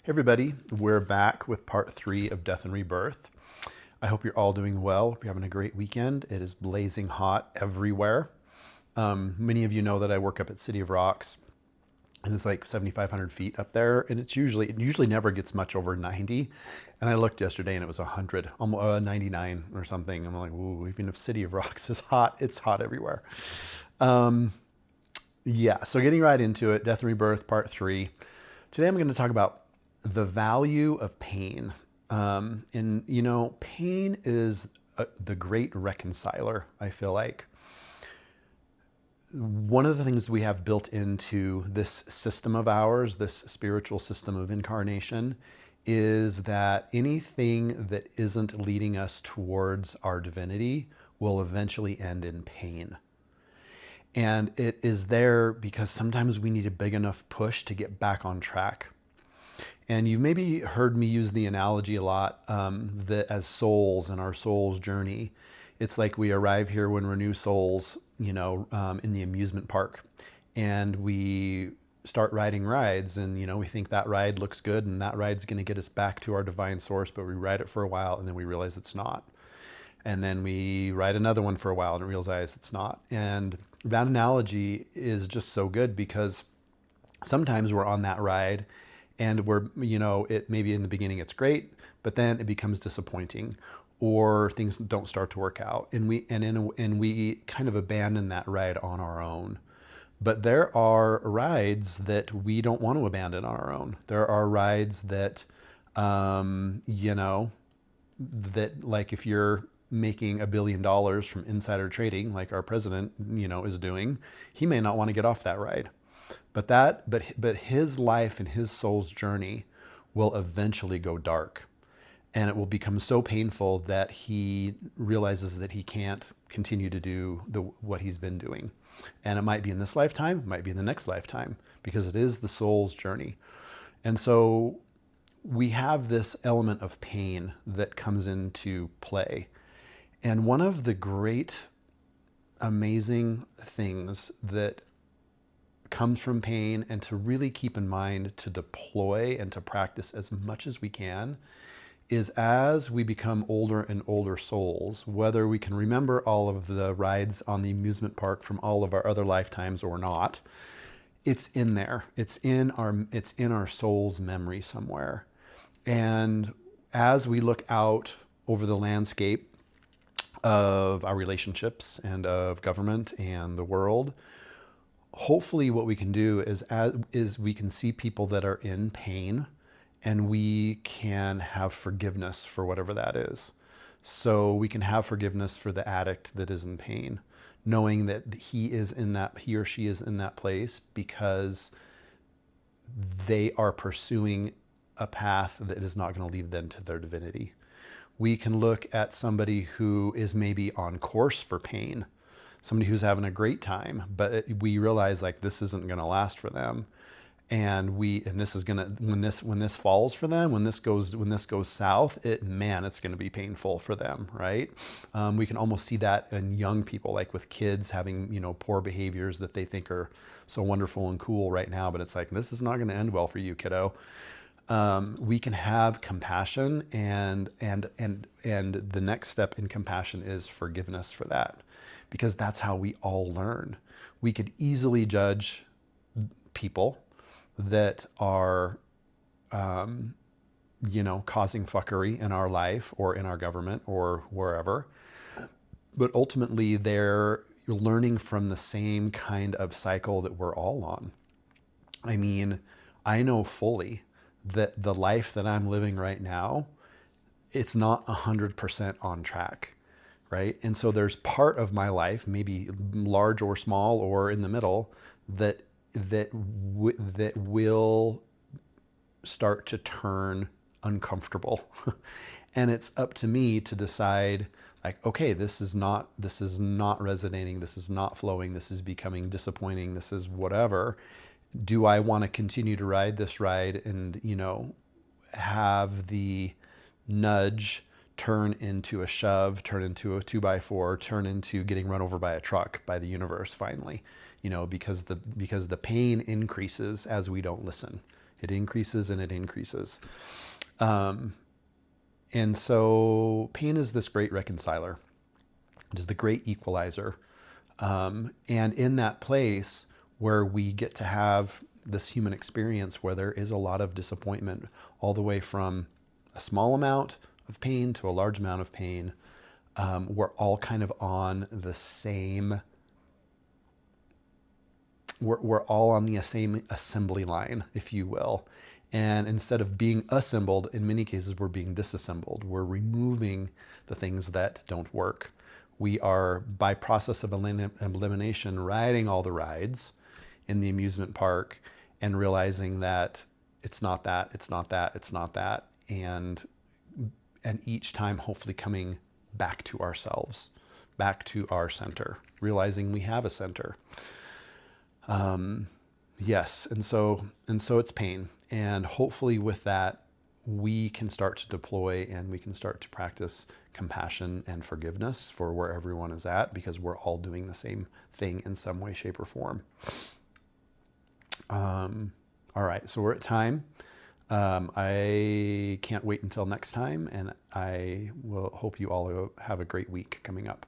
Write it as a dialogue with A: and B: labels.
A: Hey everybody, we're back with part 3 of Death and Rebirth. I hope you're all doing well. Hope you're having a great weekend. It is blazing hot everywhere. Many of you know that I work up at City of Rocks, and it's like 7,500 feet up there, and it usually never gets much over 90. And I looked yesterday, and it was 100, almost 99 or something. I'm like, ooh, even if City of Rocks is hot, it's hot everywhere. Yeah, so getting right into it, Death and Rebirth, part 3. Today I'm going to talk about the value of pain. And, pain is the great reconciler, I feel like. One of the things we have built into this system of ours, this spiritual system of incarnation, is that anything that isn't leading us towards our divinity will eventually end in pain. And it is there because sometimes we need a big enough push to get back on track. And you've maybe heard me use the analogy a lot that as souls in our soul's journey, it's like we arrive here when we're new souls, in the amusement park. And we start riding rides and, we think that ride looks good and that ride's going to get us back to our divine source, but we ride it for a while and then we realize it's not. And then we ride another one for a while and realize it's not. And that analogy is just so good because sometimes we're on that ride and we're, it maybe in the beginning it's great, but then it becomes disappointing or things don't start to work out. And we kind of abandon that ride on our own. But there are rides that we don't want to abandon on our own. There are rides that, that like if you're making $1 billion from insider trading, like our president, is doing, he may not want to get off that ride. But his life and his soul's journey will eventually go dark. And it will become so painful that he realizes that he can't continue to do what he's been doing. And it might be in this lifetime, it might be in the next lifetime, because it is the soul's journey. And so we have this element of pain that comes into play. And one of the great, amazing things that comes from pain, and to really keep in mind to deploy and to practice as much as we can, is as we become older and older souls, whether we can remember all of the rides on the amusement park from all of our other lifetimes or not, it's in there. It's in our soul's memory somewhere. And as we look out over the landscape of our relationships and of government and the world, hopefully what we can do is we can see people that are in pain and we can have forgiveness for whatever that is. So we can have forgiveness for the addict that is in pain, knowing that he or she is in that place because they are pursuing a path that is not going to lead them to their divinity. We can look at somebody who is maybe on course for pain, somebody who's having a great time, but we realize like this isn't going to last for them. And this is gonna, when this falls for them, when this goes south, it's gonna be painful for them, right? We can almost see that in young people, like with kids having poor behaviors that they think are so wonderful and cool right now, but it's like this is not going to end well for you, kiddo. We can have compassion, and the next step in compassion is forgiveness for that, because that's how we all learn. We could easily judge people that are, causing fuckery in our life or in our government or wherever. But ultimately, they're learning from the same kind of cycle that we're all on. I mean, I know fully that the life that I'm living right now, it's not 100% on track, right? And so there's part of my life, maybe large or small or in the middle, that will start to turn uncomfortable. And it's up to me to decide, like, okay, this is not resonating, this is not flowing, this is becoming disappointing, this is whatever. Do I want to continue to ride this ride and, have the nudge turn into a shove, turn into a 2x4, turn into getting run over by a truck by the universe finally, because the pain increases as we don't listen. It increases and it increases. Um, and so pain is this great reconciler. It is the great equalizer. And in that place where we get to have this human experience where there is a lot of disappointment, all the way from a small amount of pain to a large amount of pain, we're all kind of on the same, we're all on the same assembly line, if you will. And instead of being assembled, in many cases, we're being disassembled. We're removing the things that don't work. We are, by process of elimination, riding all the rides in the amusement park and realizing that it's not that, it's not that, it's not that. And each time hopefully coming back to ourselves, back to our center, realizing we have a center. Yes, and so it's pain, and hopefully with that we can start to deploy and we can start to practice compassion and forgiveness for where everyone is at, because we're all doing the same thing in some way, shape, or form. All right, so we're at time. I can't wait until next time, and I will hope you all have a great week coming up.